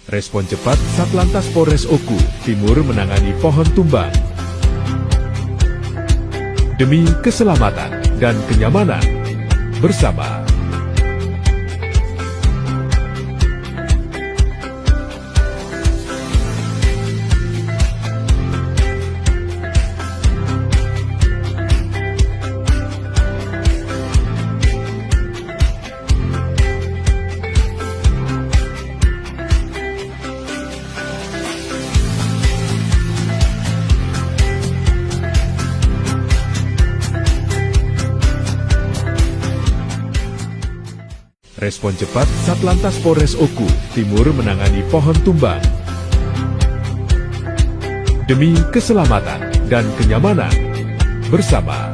Respon cepat Satlantas Polres Oku Timur menangani pohon tumbang. Demi keselamatan dan kenyamanan, bersama Respon cepat Satlantas Polres Oku Timur menangani pohon tumbang. Demi keselamatan dan kenyamanan, bersama